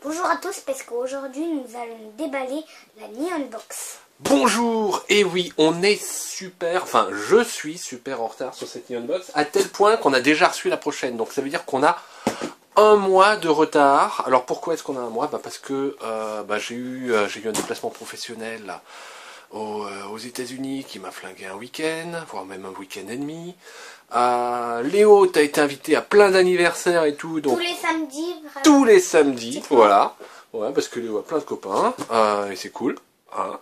Bonjour à tous, parce qu'aujourd'hui nous allons déballer la Neon Box. Bonjour. Et oui, on est super, enfin je suis super en retard sur cette Neon Box, à tel point qu'on a déjà reçu la prochaine. Donc ça veut dire qu'on a un mois de retard. Alors pourquoi est-ce qu'on a un mois? Parce que j'ai eu un déplacement professionnel là, aux États-Unis qui m'a flingué un week-end, voire même un week-end et demi. Léo, t'as été invité à plein d'anniversaires et tout, donc Tous les samedis. tous les samedis, voilà. Ouais, parce que Léo a plein de copains, et c'est cool. Hein.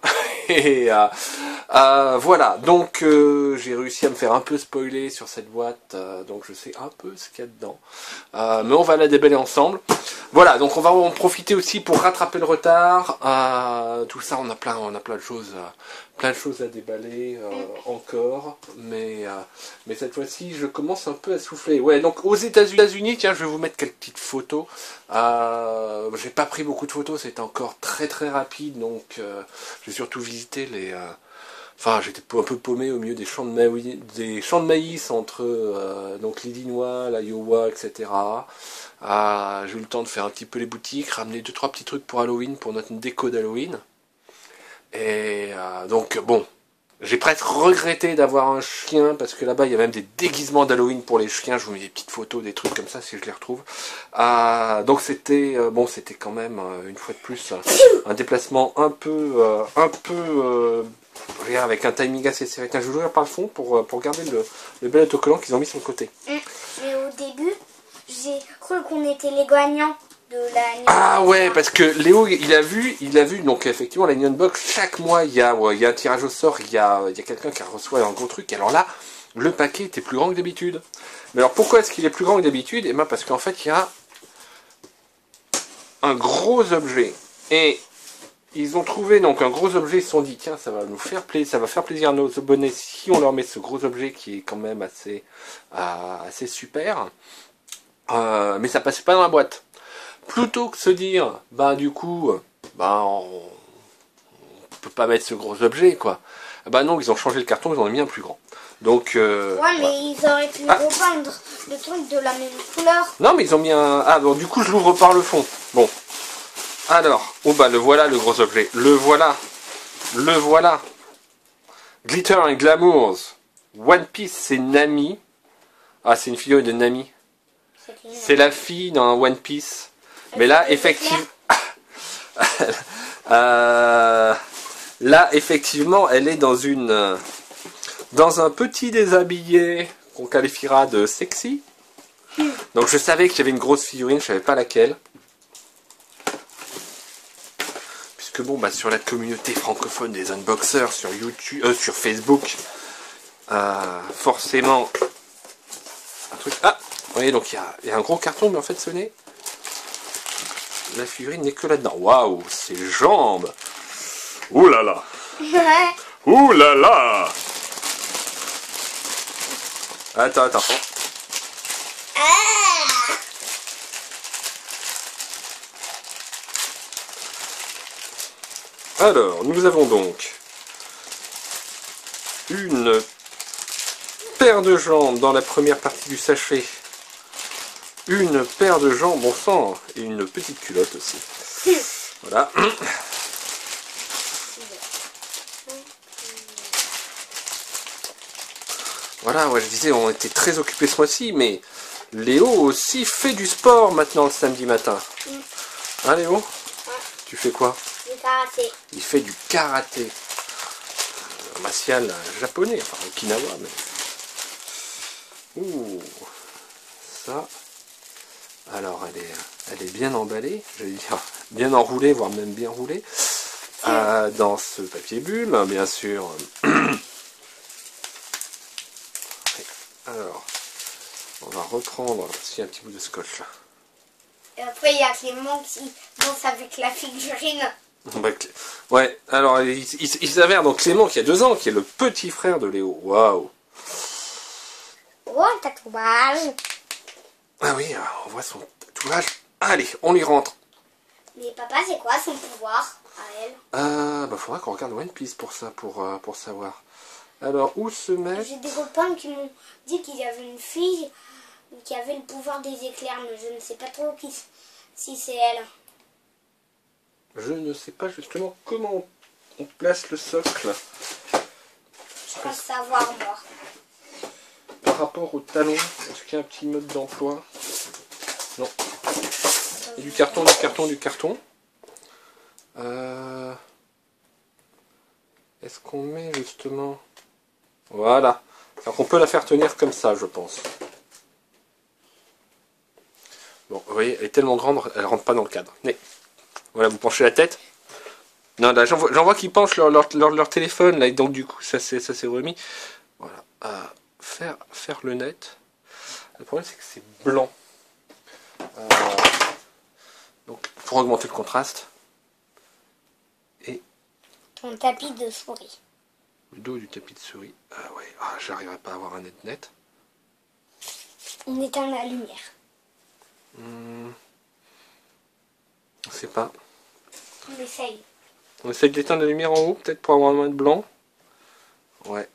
Et voilà, donc j'ai réussi à me faire un peu spoiler sur cette boîte, donc je sais un peu ce qu'il y a dedans. Mais on va la déballer ensemble. Voilà, donc on va en profiter aussi pour rattraper le retard. Tout ça, on a plein de choses à déballer encore. Mais cette fois-ci, je commence un peu à souffler. Ouais, donc aux États-Unis, tiens, je vais vous mettre quelques petites photos. J'ai pas pris beaucoup de photos, c'était encore très très rapide, donc j'ai surtout visité les. Enfin, j'étais un peu paumé au milieu des champs de maïs entre donc l'Illinois, l'Iowa, etc. J'ai eu le temps de faire un petit peu les boutiques, ramener 2-3 petits trucs pour Halloween, pour notre déco d'Halloween. Et donc bon, j'ai presque regretté d'avoir un chien, parce que là-bas il y a même des déguisements d'Halloween pour les chiens. Je vous mets des petites photos, des trucs comme ça si je les retrouve. Donc c'était c'était quand même une fois de plus un déplacement un peu avec un timing assez serré. Tiens, je vais l'ouvrir par le fond pour garder le bel autocollant qu'ils ont mis sur le côté. Mais au début, j'ai cru qu'on était les gagnants de la Neon Box. Ah ouais, parce que Léo, il a vu, donc effectivement la Neon Box, chaque mois il y a un tirage au sort, il y a quelqu'un qui reçoit un gros truc. Alors là, le paquet était plus grand que d'habitude. Mais alors pourquoi est-ce qu'il est plus grand que d'habitude? Et bien parce qu'en fait il y a un gros objet. Et ils ont trouvé donc un gros objet, ils se sont dit tiens, ça va nous faire plaisir, ça va faire plaisir à nos abonnés si on leur met ce gros objet qui est quand même assez super. Mais ça passait pas dans la boîte. Plutôt que se dire du coup on peut pas mettre ce gros objet quoi. Non, ils ont changé le carton, ils en ont mis un plus grand. Donc ouais, mais ils auraient pu repeindre le truc de la même couleur. Non, mais ils ont mis un. Bon, du coup je l'ouvre par le fond. Bon. Alors, le voilà le gros objet. Le voilà. Glitter and Glamours. One Piece, c'est Nami. Ah, c'est une figurine de Nami. C'est la fille dans One Piece. Mais là, effectivement. Là, effectivement, elle est dans un petit déshabillé qu'on qualifiera de sexy. Donc je savais qu'il y avait une grosse figurine, je savais pas laquelle. Puisque sur la communauté francophone des unboxers sur YouTube, sur Facebook, forcément un truc. Ah, vous voyez, donc il y a un gros carton, mais en fait ce n'est. La figurine n'est que là-dedans. Waouh, ses jambes. Ouh là là. Ouh là là. Attends. Alors, nous avons donc une paire de jambes dans la première partie du sachet, une paire de jambes, bon sang, et une petite culotte aussi. Voilà. Voilà, ouais, je disais, on était très occupés ce mois-ci, mais Léo aussi fait du sport maintenant le samedi matin. Hein Léo? Tu fais quoi? Du karaté. Il fait du karaté. Martial japonais, enfin Okinawa, mais. Ouh, ça. Alors elle est bien emballée, j'allais dire bien enroulée, voire même bien roulée. Dans ce papier bulle, bien sûr. Alors, on va reprendre, parce qu'il y a un petit bout de scotch là. Et après, il y a Clément qui danse avec la figurine. Ouais, alors il s'avère donc Clément qui a 2 ans, qui est le petit frère de Léo. Waouh! Oh, un tatouage. Ah oui, on voit son tatouage. Allez, on y rentre. Mais papa, c'est quoi son pouvoir à elle? Faudra qu'on regarde One Piece pour ça, pour savoir. Alors, où se mettre? J'ai des copains qui m'ont dit qu'il y avait une fille qui avait le pouvoir des éclairs, mais je ne sais pas trop si c'est elle. je ne sais pas justement comment on place le socle. Je pense savoir, moi. Par rapport au talon, est-ce qu'il y a un petit mode d'emploi? Non. Et du carton, du carton, du carton. Est-ce qu'on met justement... Voilà. Alors qu'on peut la faire tenir comme ça, je pense. Bon, vous voyez, elle est tellement grande, elle rentre pas dans le cadre. Mais, voilà, vous penchez la tête. Non, là, j'en vois qui penchent leur téléphone, là, et donc du coup, ça s'est remis. Voilà. Faire le net. Le problème, c'est que c'est blanc. Donc, pour augmenter le contraste. Et Ton tapis de souris. le dos du tapis de souris. Ah ouais, j'arriverai pas à avoir un net. On éteint la lumière. Je sais pas. On essaye. On essaye d'éteindre la lumière en haut, peut-être pour avoir un net blanc. Ouais.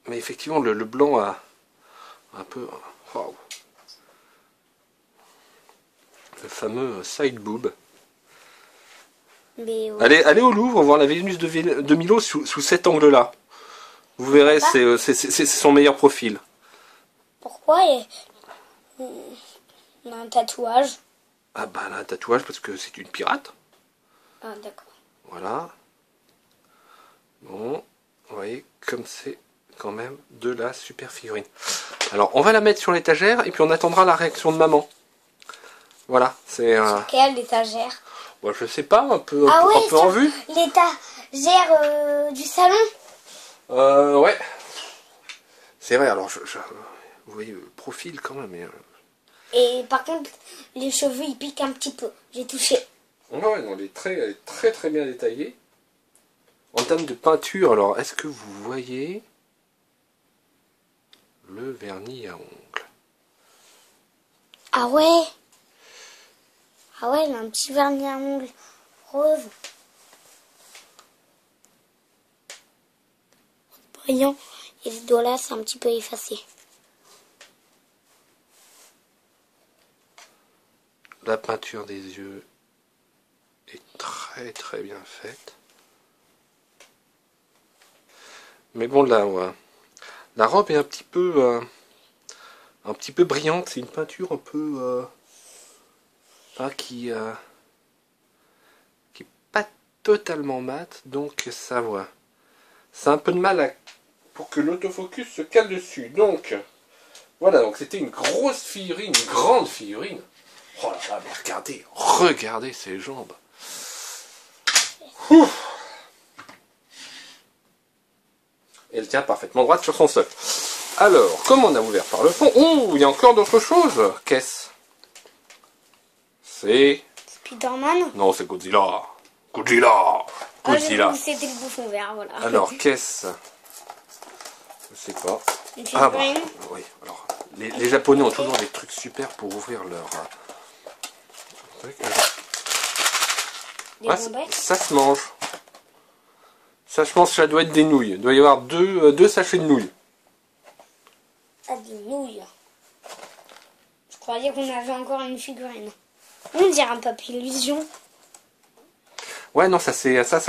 Mais effectivement, le blanc a un peu... Waouh. Le fameux side boob. Mais ouais. Allez au Louvre, voir la Vénus de Milo sous cet angle-là. Vous verrez, c'est son meilleur profil. Pourquoi on a un tatouage? Ah bah elle a un tatouage parce que c'est une pirate. Ah d'accord. Voilà. Bon, vous voyez comme c'est quand même de la super figurine. Alors on va la mettre sur l'étagère et puis on attendra la réaction de maman. Voilà, c'est... Quelle étagère? Bon, je sais pas, un peu en vue. L'étagère du salon? Ouais. C'est vrai, alors vous voyez le profil quand même. Et par contre, les cheveux ils piquent un petit peu. J'ai touché. Ouais, non, elle est très très bien détaillée. En termes de peinture, alors est-ce que vous voyez le vernis à ongles? Ah ouais. Ah ouais, il a un petit vernis à ongles rose. Brillant. Et les doigts là, c'est un petit peu effacé. La peinture des yeux est très très bien faite. Mais bon, là, ouais. La robe est un petit peu brillante. C'est une peinture un peu qui est pas totalement mate, donc ça voit. C'est un peu de mal pour que l'autofocus se cale dessus. Donc voilà, donc c'était une grosse figurine, une grande figurine. Oh là là, mais regardez ses jambes. Ouf. Et elle tient parfaitement droite sur son socle. Alors, comme on a ouvert par le fond, oh, il y a encore d'autres choses. Qu'est-ce? C'est... Spider-Man? Non, c'est Godzilla. Godzilla. Godzilla. C'était le bouffon vert, voilà. Alors, qu'est-ce? Je sais pas. Une Ah figurine? bah, oui. Alors, les Japonais ont toujours des trucs super pour ouvrir leur... Des bonbons? ça se mange. Ça, je pense que ça doit être des nouilles. Il doit y avoir deux sachets de nouilles. Ah, des nouilles. Je croyais qu'on avait encore une figurine. On dirait un papier illusion. Ouais, non, ça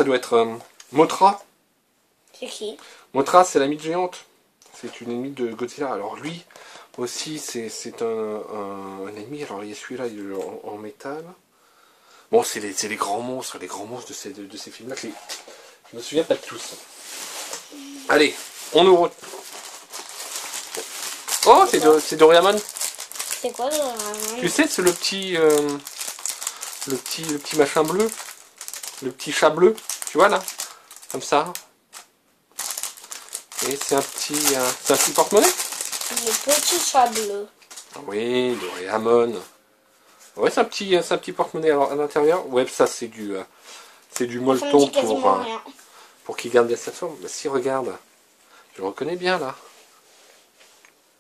doit être Mothra. C'est qui? Mothra, c'est la mythe géante. C'est une ennemie de Godzilla. Alors lui aussi, c'est un ennemi. Alors il y a celui-là en métal. Bon, c'est les grands monstres de ces films-là. Je me souviens pas de tous. Allez, on ouvre. Oh, c'est Doraemon. C'est quoi Doraemon? Tu sais, c'est le petit machin bleu, le petit chat bleu. Tu vois là, comme ça. Et c'est un petit porte-monnaie. Le petit chat bleu. Oui, Doraemon. Ouais, c'est un petit porte-monnaie à l'intérieur. Ouais, ça c'est du molleton pour qu'il garde bien sa forme. Mais si, regarde, je le reconnais bien là.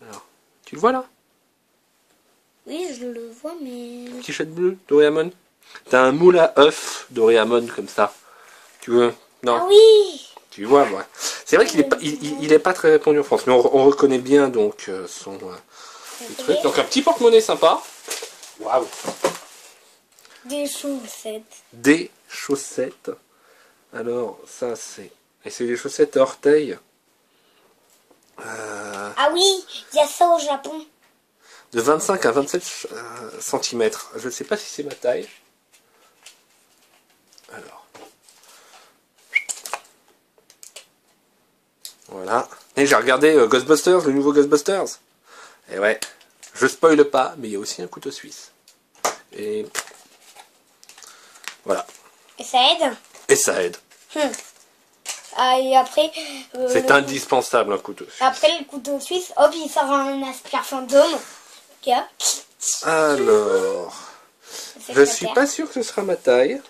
Alors, tu le vois là? Oui, je le vois, mais... Petit chat bleu, Doraemon. T'as un moule à œuf, Doraemon, comme ça. Tu veux? Non. Ah oui. Tu vois, ouais. C'est vrai qu'il est pas très répandu en France, mais on reconnaît bien donc son truc. Donc un petit porte-monnaie sympa. Waouh. Des chaussettes. Des chaussettes. Alors, ça c'est... Et c'est des chaussettes à orteils. Ah oui, il y a ça au Japon. De 25 à 27 cm. Je ne sais pas si c'est ma taille. Alors. Voilà. Et j'ai regardé Ghostbusters, le nouveau Ghostbusters. Et ouais, je spoile pas, mais il y a aussi un couteau suisse. Et voilà. Et ça aide. Et ça aide. Ah, et après... C'est indispensable un couteau suisse. Après le couteau suisse, hop, il sort un aspire fantôme. Ok. Alors... Je suis pas sûr que ce sera ma taille.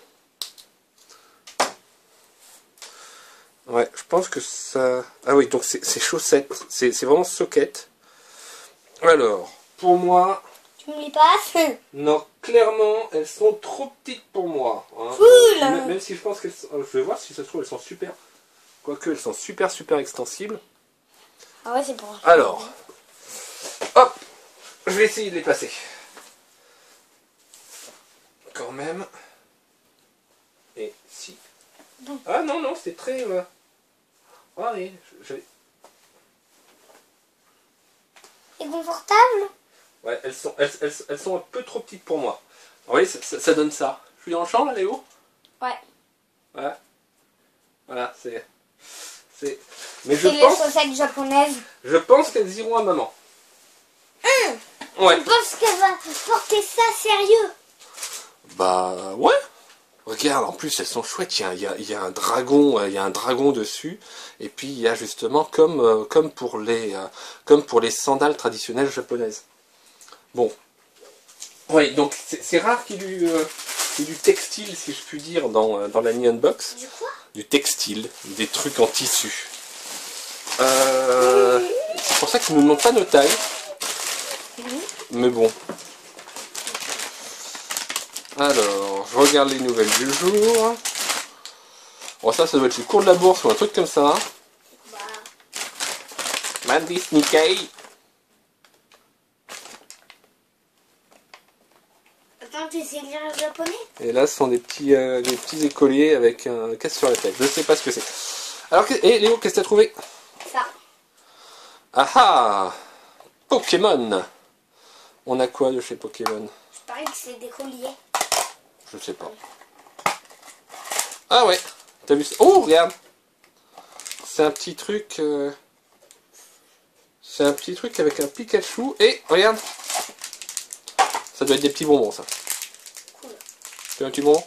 Ouais, je pense que ça... Ah oui, donc c'est chaussettes. C'est vraiment socket. Alors, pour moi... Tu me les passes? Non, clairement, elles sont trop petites pour moi. Hein. Cool. Même si je pense qu'elles sont... Je vais voir si ça se trouve, elles sont super... Quoique, elles sont super extensibles. Ah ouais, c'est pour... Alors, hop, je vais essayer de les passer. Quand même. Et si... Ah non, non, c'est très... Ah oui, C'est confortable? Ouais, elles sont un peu trop petites pour moi. Vous voyez, ça donne ça. Je suis dans le champ là, Léo? Ouais. Ouais. Voilà, mais C'est les chaussettes japonaises. je pense qu'elles iront à maman. Ouais. Je pense qu'elle va porter ça sérieux. Bah ouais. Regarde, en plus elles sont chouettes. Il y a un dragon dessus. Et puis il y a justement comme pour les sandales traditionnelles japonaises. Bon. Ouais, donc c'est rare qu'il y ait du textile, si je puis dire, dans la Neon Box. Du quoi? Du textile, des trucs en tissu. C'est pour ça qu'ils ne nous demandent pas nos tailles. Mais bon. Alors, je regarde les nouvelles du jour. Bon, ça doit être le cours de la bourse ou un truc comme ça. Mandy Nikkei. Attends, tu sais lire le japonais? Et là, ce sont des petits écoliers avec un casse sur la tête. Je ne sais pas ce que c'est. Alors, Léo, qu'est-ce que tu as trouvé? Ça. Ah ah! Pokémon! On a quoi de chez Pokémon? Je parie que c'est des colliers. Je sais pas. Ah ouais! T'as vu ça? Oh, regarde! C'est un petit truc... C'est un petit truc avec un Pikachu. Et, regarde! Ça doit être des petits bonbons, ça. Cool. Tu veux un petit bonbon?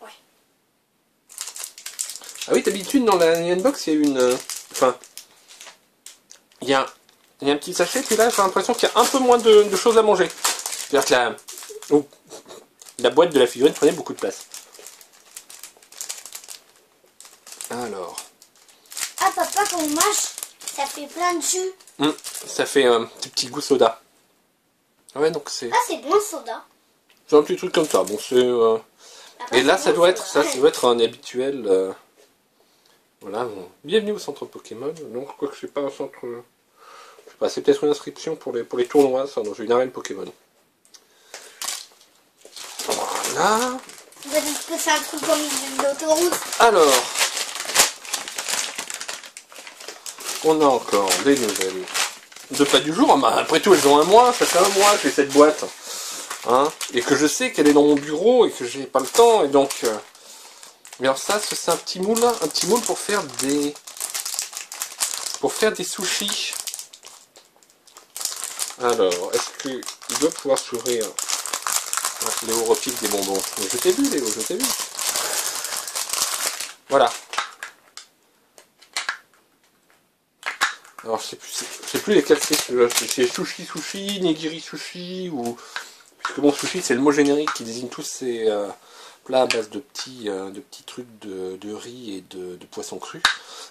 Ouais. Ah oui, d'habitude, dans la Neon Box, il y a une... Enfin... Il y a un petit sachet, puis là, j'ai l'impression qu'il y a un peu moins de choses à manger. C'est-à-dire que la boîte de la figurine prenait beaucoup de place. Alors... Ah, papa, quand on mâche, ça fait plein de jus. Ça fait un petit goût soda. Ouais, donc c'est... Ah, c'est bon, soda. C'est un petit truc comme ça. Bon, c'est... Et là, ça doit être un habituel... Voilà, bon. Bienvenue au centre Pokémon. Donc, je crois que c'est pas un centre... Je sais pas, c'est peut-être une inscription pour les tournois, ça, dans une arène Pokémon. Voilà. Peut-être que c'est un truc comme l'autoroute. Alors... On a encore des nouvelles. De pas du jour, bah, après tout, elles ont un mois. Ça fait un mois que j'ai cette boîte. Hein, et que je sais qu'elle est dans mon bureau et que j'ai pas le temps. Et donc... Mais alors ça, c'est un petit moule pour faire des... sushis. Alors, est-ce qu'il doit pouvoir s'ouvrir? Léo repique des bonbons. Mais je t'ai vu, Léo, je t'ai vu. Voilà. Alors, je sais plus lesquels c'est. C'est sushi, nigiri sushi, ou... Puisque bon, sushi, c'est le mot générique qui désigne tous ces plats à base de petits trucs de riz et de poissons crus.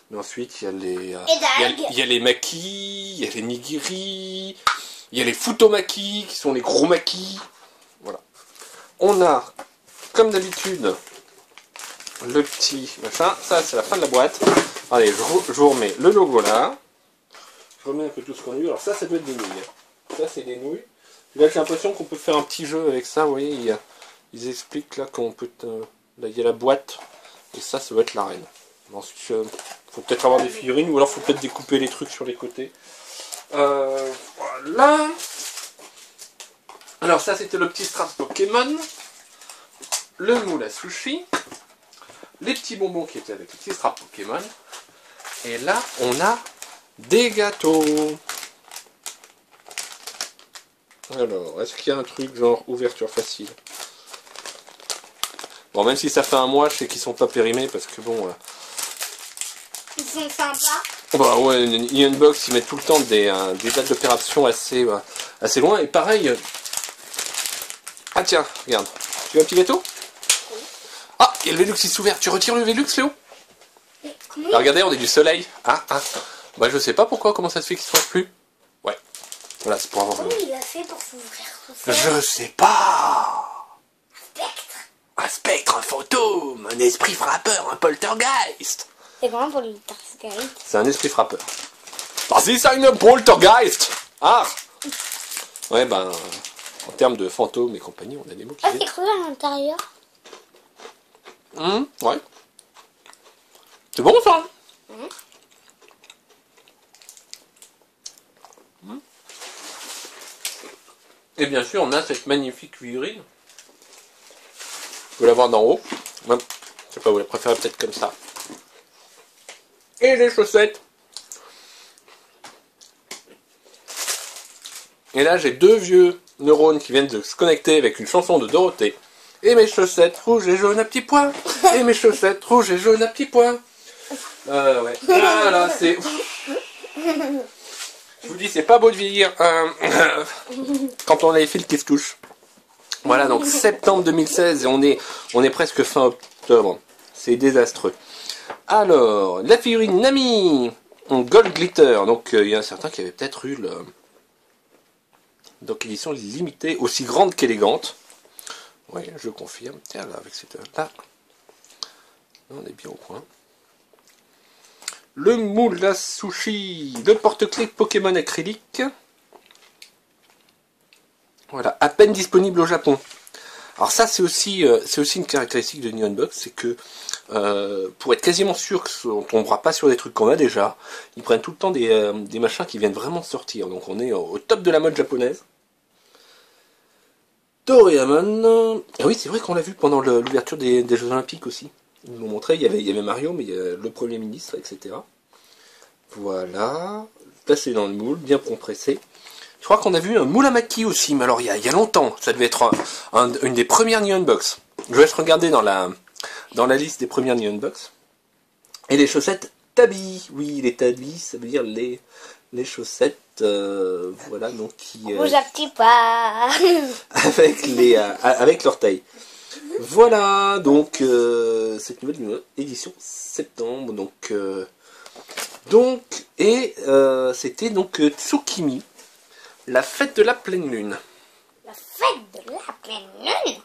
Mais ensuite, il y a les makis, il y a les nigiri, il y a les futomaki, qui sont les gros makis. Voilà. On a, comme d'habitude, le petit machin. Ça, c'est la fin de la boîte. Allez, je vous remets le logo là. Je remets un peu tout ce qu'on a eu. Alors ça doit être des nouilles. Ça, c'est des nouilles. Là, j'ai l'impression qu'on peut faire un petit jeu avec ça. Vous voyez, ils expliquent là qu'on peut Là, il y a la boîte. Et ça doit être la reine. Ensuite, faut peut-être avoir des figurines ou alors faut peut-être découper les trucs sur les côtés. Voilà. Alors ça, c'était le petit strap Pokémon. Le moule à sushi. Les petits bonbons qui étaient avec le petit strap Pokémon. Et là, on a des gâteaux. Alors, est-ce qu'il y a un truc genre ouverture facile? Bon, même si ça fait un mois, je sais qu'ils sont pas périmés parce que bon... Ils sont sympas. Bah ouais, une Unbox, ils mettent tout le temps des dates d'opération assez loin. Et pareil... Ah tiens, regarde. Tu veux un petit gâteau? Oui. Ah, il y a le Velux qui s'ouvre. Tu retires le Velux, Léo? Comment Ah, regardez, on est du soleil. Ah. Bah je sais pas pourquoi, comment ça se fait qu'il ne s'ouvre plus. Ouais. Voilà, c'est pour avoir... Comment il a fait pour s'ouvrir tout ça? Je sais pas. Spectre. Un spectre, un fantôme, un esprit frappeur, un poltergeist. C'est comment pour le poltergeist? C'est un esprit frappeur. Ah si, c'est un poltergeist. Ah. Ouais, ben, en termes de fantômes et compagnie, on a des mots qui... Ah, c'est cru à l'intérieur. Ouais. C'est bon, ça. Et bien sûr, on a cette magnifique figurine. Vous pouvez la voir d'en haut. Ouais. Je sais pas, vous la préférez peut-être comme ça. Et les chaussettes. Et là, j'ai deux vieux neurones qui viennent de se connecter avec une chanson de Dorothée. Et mes chaussettes rouges et jaunes à petits points. Et mes chaussettes rouges et jaunes à petits points. Ouais. Voilà, c'est... Je vous dis, c'est pas beau de vieillir quand on a les fils qui se touchent. Voilà, donc septembre 2016 et on est presque fin octobre. C'est désastreux. Alors, la figurine Nami en Gold Glitter. Donc, il y a certains qui avaient peut-être eu le... Donc, édition limitée, aussi grande qu'élégante. Oui, je confirme. Tiens, là, avec cette... Là, on est bien au point. Le moule à sushi, le porte-clés Pokémon acrylique. Voilà, à peine disponible au Japon. Alors ça, c'est aussi une caractéristique de New Unbox, c'est que pour être quasiment sûr qu'on ne tombera pas sur des trucs qu'on a déjà, ils prennent tout le temps des machins qui viennent vraiment de sortir. Donc on est au top de la mode japonaise. Doraemon. Ah oui, c'est vrai qu'on l'a vu pendant l'ouverture des Jeux Olympiques aussi. Ils m'ont montré, il y avait Mario, mais il y a le Premier ministre, etc. Voilà. Placé dans le moule, bien compressé. Je crois qu'on a vu un moule à maki aussi, mais alors il y a longtemps. Ça devait être une des premières New Unbox. Je vous laisse regarder dans la liste des premières New Unbox. Et les chaussettes Tabi. Oui, les Tabi, ça veut dire les chaussettes, voilà, donc qui... Rouge à petits pas. avec leur taille. Voilà, donc cette nouvelle édition septembre, c'était donc Tsukimi, la fête de la pleine lune. La fête de la pleine lune.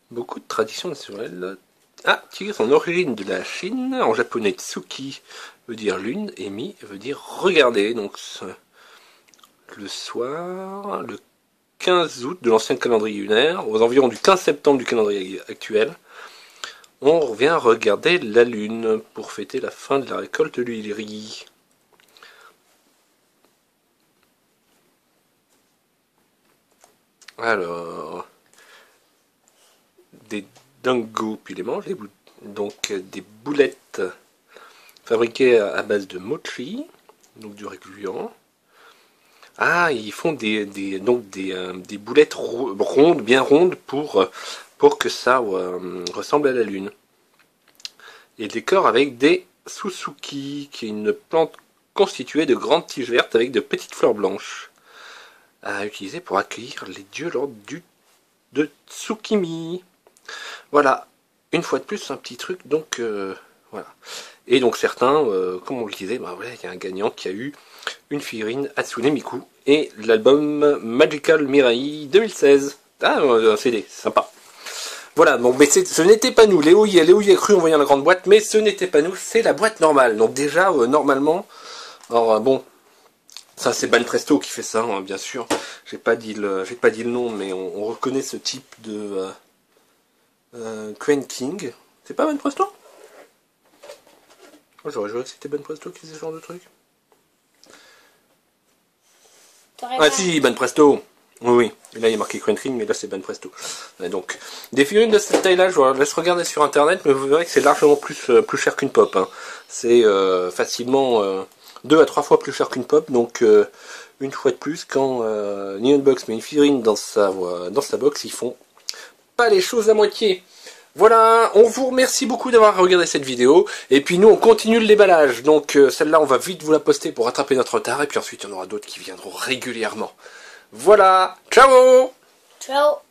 Beaucoup de traditions naturelles. Ah, tire son origine de la Chine. En japonais, Tsuki veut dire lune et Mi veut dire regarder. Donc le soir, le 15 août de l'ancien calendrier lunaire, aux environs du 15 septembre du calendrier actuel, on revient regarder la lune pour fêter la fin de la récolte de l'huilerie. Alors, des dingos, puis les manches, donc des boulettes fabriquées à base de mochi, donc du régulier. Ah, ils font des boulettes rondes, bien rondes, pour que ça ressemble à la lune. Et décor avec des Suzuki, qui est une plante constituée de grandes tiges vertes avec de petites fleurs blanches, à utiliser pour accueillir les dieux lors de Tsukimi. Voilà, une fois de plus, un petit truc, donc voilà. Et donc certains, comme on le disait, bah voilà, il y a un gagnant qui a eu une figurine Hatsune Miku et l'album Magical Mirai 2016. Ah, un CD, sympa. Voilà, donc mais ce n'était pas nous. Léo y a cru en voyant la grande boîte, mais ce n'était pas nous, c'est la boîte normale. Donc déjà, normalement, alors bon, ça c'est Banpresto qui fait ça, hein, bien sûr. J'ai pas dit le nom, mais on reconnaît ce type Crane King. C'est pas Ben Presto? Oh, j'aurais joué que c'était Ben Presto qui faisait ce genre de truc. Ah si, Ben Presto. Oui, oui. Et là, il y a marqué Crane King, mais là, c'est Ben Presto. Et donc, des figurines de cette taille-là, je vous laisse regarder sur Internet, mais vous verrez que c'est largement plus cher qu'une pop. Hein. C'est facilement 2 à 3 fois plus cher qu'une pop, donc une fois de plus, quand Neon Box met une figurine dans sa box, ils font pas les choses à moitié. Voilà, on vous remercie beaucoup d'avoir regardé cette vidéo, et puis nous on continue le déballage, donc celle-là on va vite vous la poster pour rattraper notre retard, et puis ensuite il y en aura d'autres qui viendront régulièrement. Voilà, ciao! Ciao!